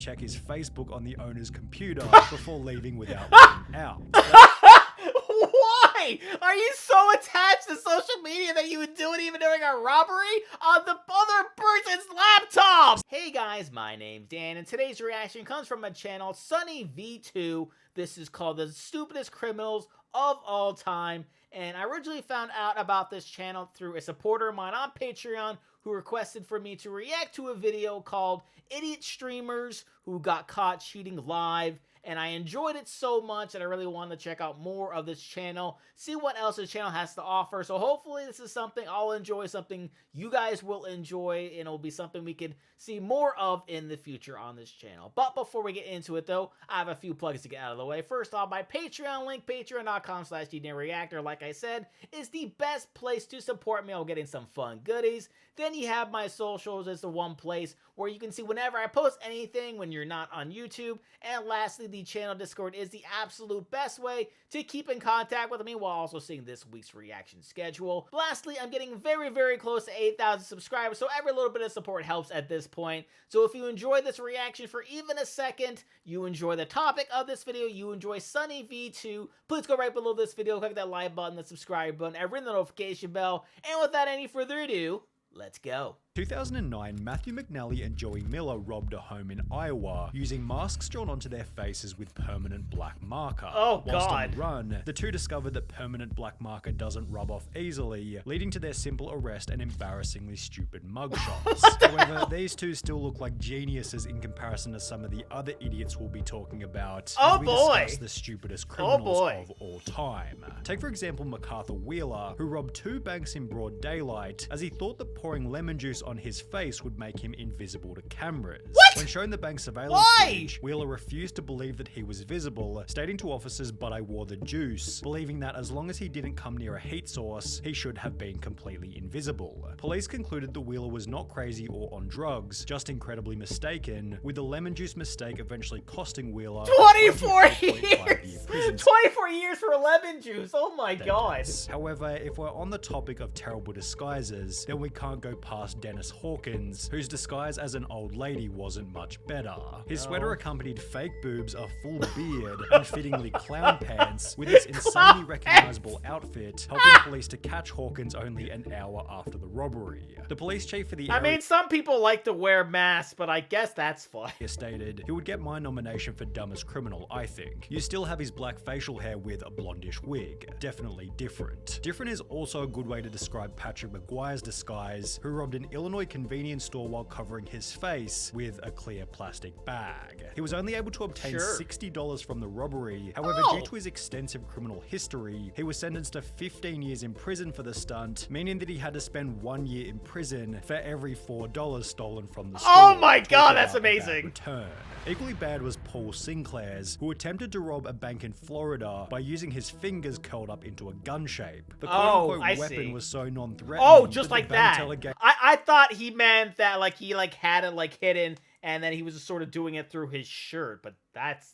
check his Facebook on the owner's computer before leaving without logging out. Why? Are you so attached to social media that you would do it even during a robbery on the other person's laptop? Hey guys, my name's Dan, and today's reaction comes from my channel, SunnyV2. This is called the Stupidest Criminals of All Time, and I originally found out about this channel through a supporter of mine on Patreon who requested for me to react to a video called Idiot Streamers Who Got Caught Cheating Live. And I enjoyed it so much that I really wanted to check out more of this channel, see what else this channel has to offer. So hopefully this is something I'll enjoy, something you guys will enjoy, and it'll be something we could see more of in the future on this channel. But before we get into it though, I have a few plugs to get out of the way. First off, my Patreon link, patreon.com/GDNReactor, like I said, is the best place to support me. I'm getting some fun goodies. Then you have my socials as the one place where you can see whenever I post anything when you're not on YouTube. And lastly, the channel Discord is the absolute best way to keep in contact with me while also seeing this week's reaction schedule. Lastly, I'm getting very, very close to 8,000 subscribers, so every little bit of support helps at this point. So if you enjoyed this reaction for even a second, you enjoy the topic of this video, you enjoy SunnyV2, please go right below this video, click that like button, the subscribe button, and ring the notification bell. And without any further ado, let's go. 2009, Matthew McNally and Joey Miller robbed a home in Iowa using masks drawn onto their faces with permanent black marker. Oh, Whilst God. on the run, the two discovered that permanent black marker doesn't rub off easily, leading to their simple arrest and embarrassingly stupid mugshots. However, these two still look like geniuses in comparison to some of the other idiots we'll be talking about as we discuss the stupidest criminals of all time. Take for example MacArthur Wheeler, who robbed two banks in broad daylight as he thought that pouring lemon juice on his face would make him invisible to cameras. What? When shown the bank surveillance footage, Wheeler refused to believe that he was visible, stating to officers, "But I wore the juice," believing that as long as he didn't come near a heat source, he should have been completely invisible. Police concluded that Wheeler was not crazy or on drugs, just incredibly mistaken, with the lemon juice mistake eventually costing Wheeler 24 years! 24 years for lemon juice, oh my God. However, if we're on the topic of terrible disguises, then we can't go past Dennis Hawkins, whose disguise as an old lady wasn't much better. His sweater accompanied fake boobs, a full beard, and fittingly clown pants, with his insanely recognizable outfit, helping police to catch Hawkins only an hour after the robbery. The police chief for the area, I mean, some people like to wear masks, but I guess that's fine. Stated he would get my nomination for dumbest criminal, I think. You still have his black facial hair with a blondish wig. Definitely different. Different is also a good way to describe Patrick McGuire's disguise, who robbed an Illinois convenience store while covering his face with a clear plastic bag. He was only able to obtain $60 from the robbery. However, due to his extensive criminal history, he was sentenced to 15 years in prison for the stunt, meaning that he had to spend 1 year in prison for every $4 stolen from the store. Oh my God, that's amazing. Return. Equally bad was Paul Sinclair's, who attempted to rob a bank in Florida by using his fingers curled up into a gun shape. The quote-unquote weapon was so non-threatening. Oh, just like that. Teller I thought he meant that like he like had it like hidden and then he was just sort of doing it through his shirt, but that's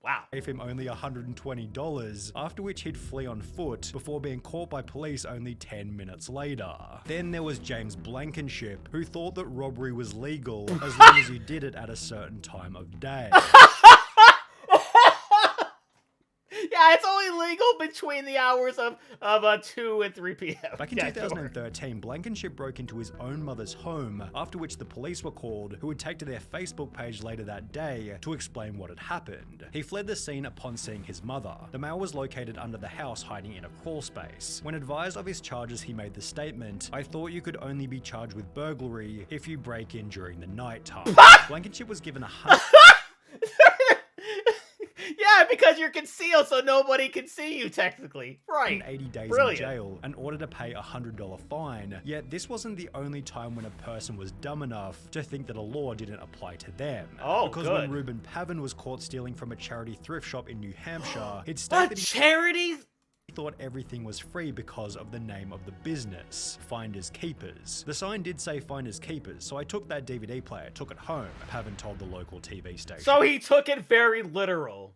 wow. Gave him only $120, after which he'd flee on foot before being caught by police only 10 minutes later. Then there was James Blankenship, who thought that robbery was legal as long as you did it at a certain time of day. Yeah, it's only legal between the hours of 2 and 3 p.m. Back in 2013, Blankenship broke into his own mother's home, after which the police were called, who would take to their Facebook page later that day to explain what had happened. He fled the scene upon seeing his mother. The male was located under the house hiding in a crawl space. When advised of his charges, he made the statement, "I thought you could only be charged with burglary if you break in during the night time." Blankenship was given Yeah, because you're concealed so nobody can see you technically. Right. 80 days in jail and ordered to pay a $100 fine. Yet this wasn't the only time when a person was dumb enough to think that a law didn't apply to them. Oh, because when Reuben Pavin was caught stealing from a charity thrift shop in New Hampshire, he'd stated that charity? He thought everything was free because of the name of the business, Finders Keepers. The sign did say Finders Keepers, so I took that DVD player, took it home, Pavin told the local TV station. So he took it very literal.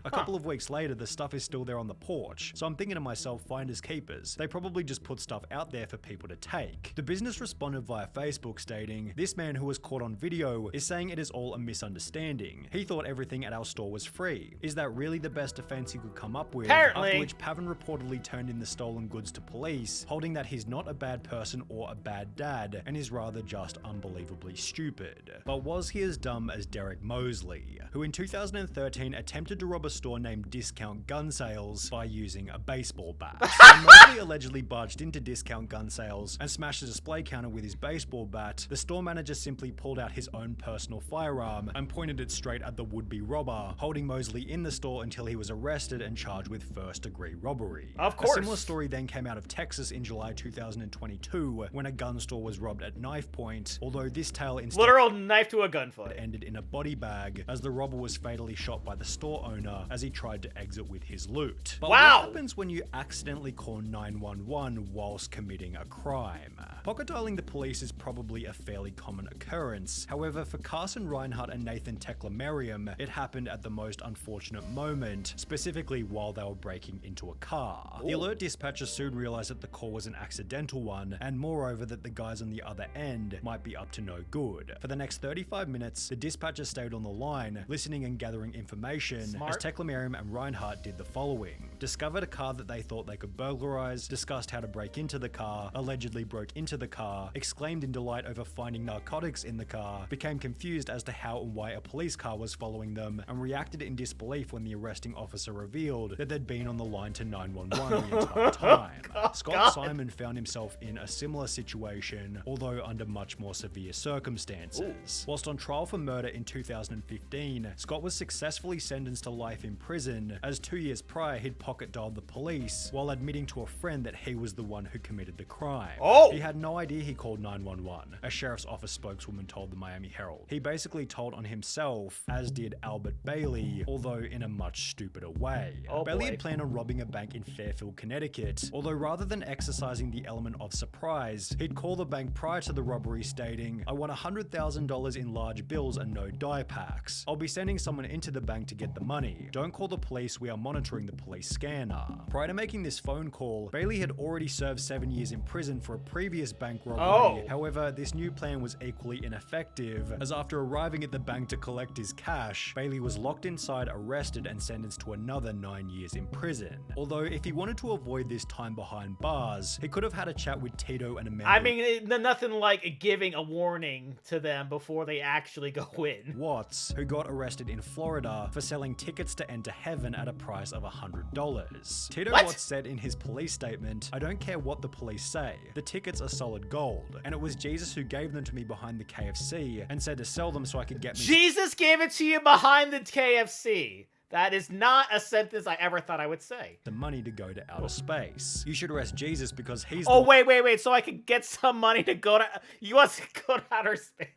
A couple of weeks later, the stuff is still there on the porch, so I'm thinking to myself, finders keepers. They probably just put stuff out there for people to take. The business responded via Facebook stating, "This man who was caught on video is saying it is all a misunderstanding. He thought everything at our store was free. Is that really the best defense he could come up with?" Apparently. After which Pavan reportedly turned in the stolen goods to police, holding that he's not a bad person or a bad dad, and is rather just unbelievably stupid. But was he as dumb as Derek Mosley, who in 2013 attempted to rob a store named Discount Gun Sales by using a baseball bat? When Mosley allegedly barged into Discount Gun Sales and smashed a display counter with his baseball bat, the store manager simply pulled out his own personal firearm and pointed it straight at the would-be robber, holding Mosley in the store until he was arrested and charged with first-degree robbery. Of course. A similar story then came out of Texas in July 2022 when a gun store was robbed at knife point, although this tale instead Literal knife to a gunfight. ended in a body bag as the robber was fatally shot by the store owner as he tried to exit with his loot. But Wow. what happens when you accidentally call 911 whilst committing a crime? Pocket dialing the police is probably a fairly common occurrence. However, for Carson Reinhardt and Nathan Tekla-Merriam, it happened at the most unfortunate moment, specifically while they were breaking into a car. The alert dispatcher soon realized that the call was an accidental one, and moreover that the guys on the other end might be up to no good. For the next 35 minutes, the dispatcher stayed on the line, listening and gathering information, Smart. as Tekla-Merriam and Reinhardt did the following. Discovered a car that they thought they could burglarize, discussed how to break into the car, allegedly broke into the car, exclaimed in delight over finding narcotics in the car, became confused as to how and why a police car was following them, and reacted in disbelief when the arresting officer revealed that they'd been on the line to 911 the entire time. Scott Simon found himself in a similar situation, although under much more severe circumstances. Whilst on trial for murder in 2015, Scott was successfully sentenced to life in prison, as 2 years prior he'd pocket dialed the police while admitting to a friend that he was the one who committed the crime. He had no idea he called 911, a sheriff's office spokeswoman told the Miami Herald. He basically told on himself, as did Albert Bailey, although in a much stupider way. Bailey had planned on robbing a bank in Fairfield, Connecticut, although rather than exercising the element of surprise, he'd call the bank prior to the robbery stating, "I want $100,000 in large bills and no die packs. I'll be sending someone into the bank to get the money. Don't call the police, we are monitoring the police scanner." Prior to making this phone call, Bailey had already served 7 years in prison for a previous bank robbery. However, this new plan was equally ineffective, as after arriving at the bank to collect his cash, Bailey was locked inside, arrested, and sentenced to another 9 years in prison. Although, if he wanted to avoid this time behind bars, he could have had a chat with Tito and Amanda. I mean, nothing like giving a warning to them before they actually go in. Watts, who got arrested in Florida for selling tickets to enter heaven at a price of $100. Tito Watts said in his police statement, "I don't care what the police say. The tickets are solid gold. And it was Jesus who gave them to me behind the KFC and said to sell them so I could get me." Jesus gave it to you behind the KFC. That is not a sentence I ever thought I would say. The money to go to outer space. You should arrest Jesus because he's wait. So I could get some money to go to... You want to go to outer space?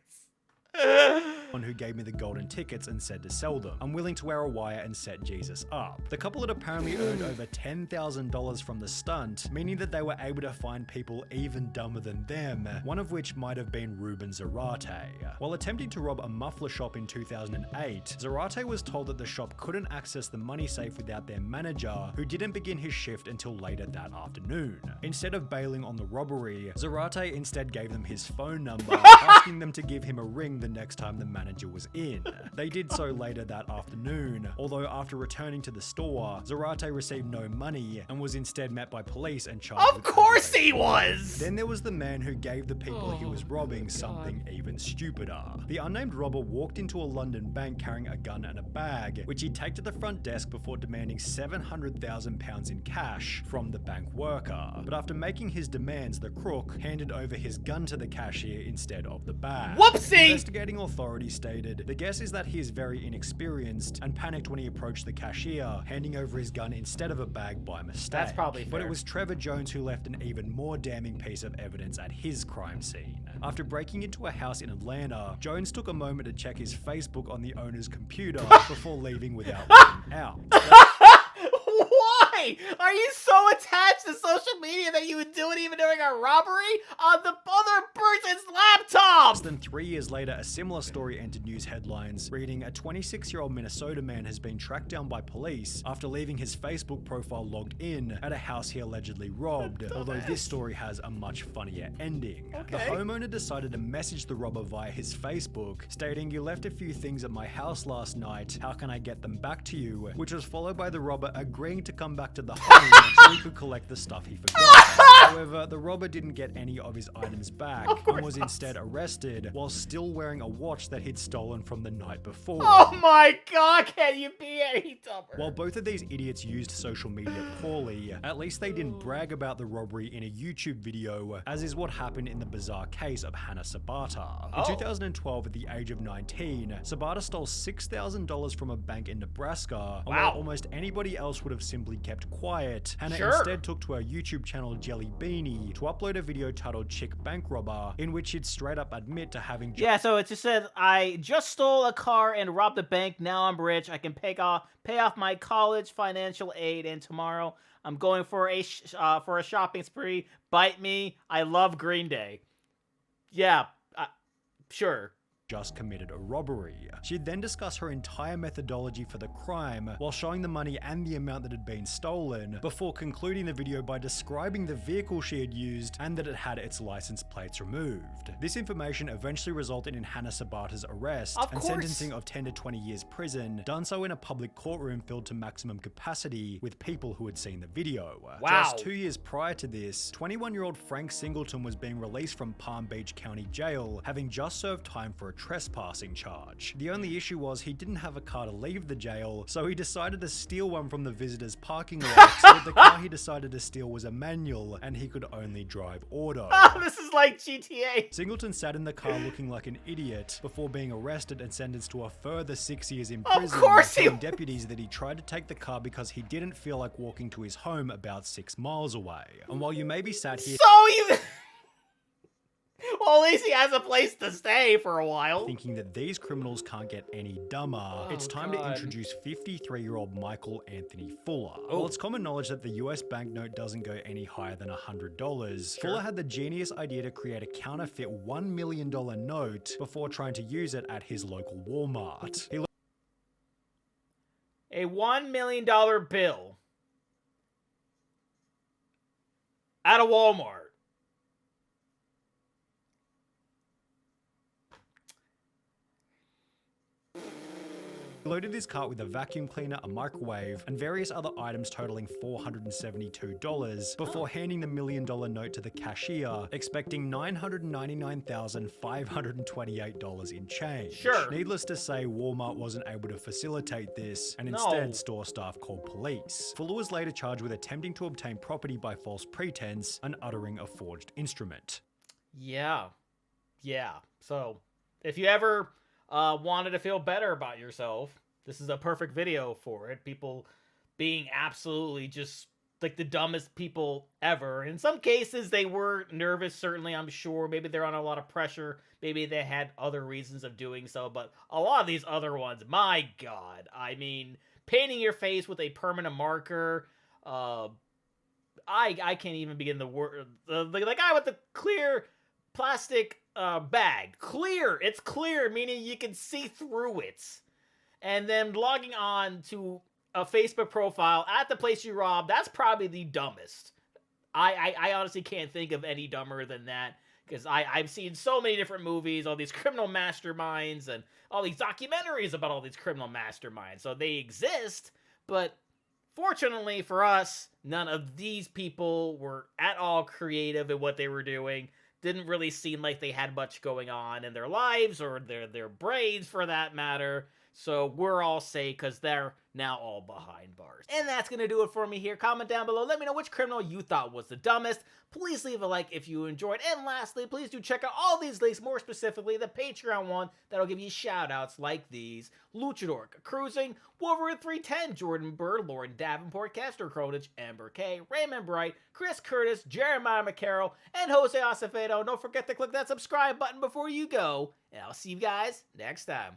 one who gave me the golden tickets and said to sell them. I'm willing to wear a wire and set Jesus up. The couple had apparently earned over $10,000 from the stunt, meaning that they were able to find people even dumber than them, one of which might have been Ruben Zarate. While attempting to rob a muffler shop in 2008, Zarate was told that the shop couldn't access the money safe without their manager, who didn't begin his shift until later that afternoon. Instead of bailing on the robbery, Zarate instead gave them his phone number, asking them to give him a ring the next time the manager was in. They did so later that afternoon, although after returning to the store, Zarate received no money and was instead met by police and charged with... Of course he was! Then there was the man who gave the people he was robbing something even stupider. The unnamed robber walked into a London bank carrying a gun and a bag, which he'd take to the front desk before demanding £700,000 in cash from the bank worker. But after making his demands, the crook handed over his gun to the cashier instead of the bag. Whoopsie! Investigating authorities stated, the guess is that he is very inexperienced and panicked when he approached the cashier, handing over his gun instead of a bag by mistake. That's probably fair. But it was Trevor Jones who left an even more damning piece of evidence at his crime scene. After breaking into a house in Atlanta, Jones took a moment to check his Facebook on the owner's computer before leaving without looking out. Why are you so attached to social media that you would do it even during a robbery on the other person's laptop? Less than 3 years later, a similar story entered news headlines reading, "A 26-year-old Minnesota man has been tracked down by police after leaving his Facebook profile logged in at a house he allegedly robbed," although this story has a much funnier ending. Okay. The homeowner decided to message the robber via his Facebook, stating, "You left a few things at my house last night. How can I get them back to you?" Which was followed by the robber agreeing to come back to the home so he could collect the stuff he forgot. However, the robber didn't get any of his items back and was instead arrested while still wearing a watch that he'd stolen from the night before. Oh my god, can you be any dumber? While both of these idiots used social media poorly, at least they didn't brag about the robbery in a YouTube video, as is what happened in the bizarre case of Hannah Sabata. In 2012, at the age of 19, Sabata stole $6,000 from a bank in Nebraska, and while almost anybody else would have simply kept quiet, Hannah instead took to her YouTube channel Jelly Beanie to upload a video titled Chick Bank Robber, in which she'd straight up admit to having so it just said, "I just stole a car and robbed a bank. Now I'm rich. I can pay off my college financial aid, and tomorrow I'm going for a shopping spree. Bite me. I love Green Day." Yeah, sure. Just committed a robbery. She'd then discuss her entire methodology for the crime while showing the money and the amount that had been stolen, before concluding the video by describing the vehicle she had used and that it had its license plates removed. This information eventually resulted in Hannah Sabata's arrest and sentencing of 10 to 20 years prison, done so in a public courtroom filled to maximum capacity with people who had seen the video. Just 2 years prior to this, 21-year-old Frank Singleton was being released from Palm Beach County Jail, having just served time for a trespassing charge. The only issue was he didn't have a car to leave the jail, so he decided to steal one from the visitors' parking lot, but the car he decided to steal was a manual, and he could only drive auto. Oh, this is like GTA. Singleton sat in the car looking like an idiot before being arrested and sentenced to a further 6 years in prison, telling deputies that he tried to take the car because he didn't feel like walking to his home about 6 miles away. And while you may be sat here well, at least he has a place to stay for a while. Thinking that these criminals can't get any dumber, it's time to introduce 53-year-old Michael Anthony Fuller. Well, it's common knowledge that the US banknote doesn't go any higher than $100. Fuller had the genius idea to create a counterfeit $1 million note before trying to use it at his local Walmart. A $1 million bill at a Walmart. He loaded his cart with a vacuum cleaner, a microwave, and various other items totaling $472 before handing the $1 million note to the cashier, expecting $999,528 in change. Needless to say, Walmart wasn't able to facilitate this, and instead store staff called police. Fuller was later charged with attempting to obtain property by false pretense and uttering a forged instrument. Yeah. So, if you ever wanted to feel better about yourself, this is a perfect video for it. People being absolutely just like the dumbest people ever. In some cases, they were nervous, certainly, I'm sure. Maybe they're on a lot of pressure. Maybe they had other reasons of doing so. But a lot of these other ones, my God. I mean, painting your face with a permanent marker. I can't even begin the word. The guy with the clear plastic bag. Clear. It's clear, meaning you can see through it. And then logging on to a Facebook profile at the place you robbed, that's probably the dumbest. I honestly can't think of any dumber than that, because I've seen so many different movies, all these criminal masterminds, and all these documentaries about all these criminal masterminds. So they exist, but fortunately for us, none of these people were at all creative in what they were doing. Didn't really seem like they had much going on in their lives, or their brains for that matter. So we're all safe because they're now all behind bars. And that's going to do it for me here. Comment down below. Let me know which criminal you thought was the dumbest. Please leave a like if you enjoyed. And lastly, please do check out all these links, more specifically the Patreon one that'll give you shout outs like these: Luchador, Cruising, Wolverine 310, Jordan Bird, Lauren Davenport, Castor Cronich, Amber K, Raymond Bright, Chris Curtis, Jeremiah McCarroll, and Jose Acevedo. Don't forget to click that subscribe button before you go. And I'll see you guys next time.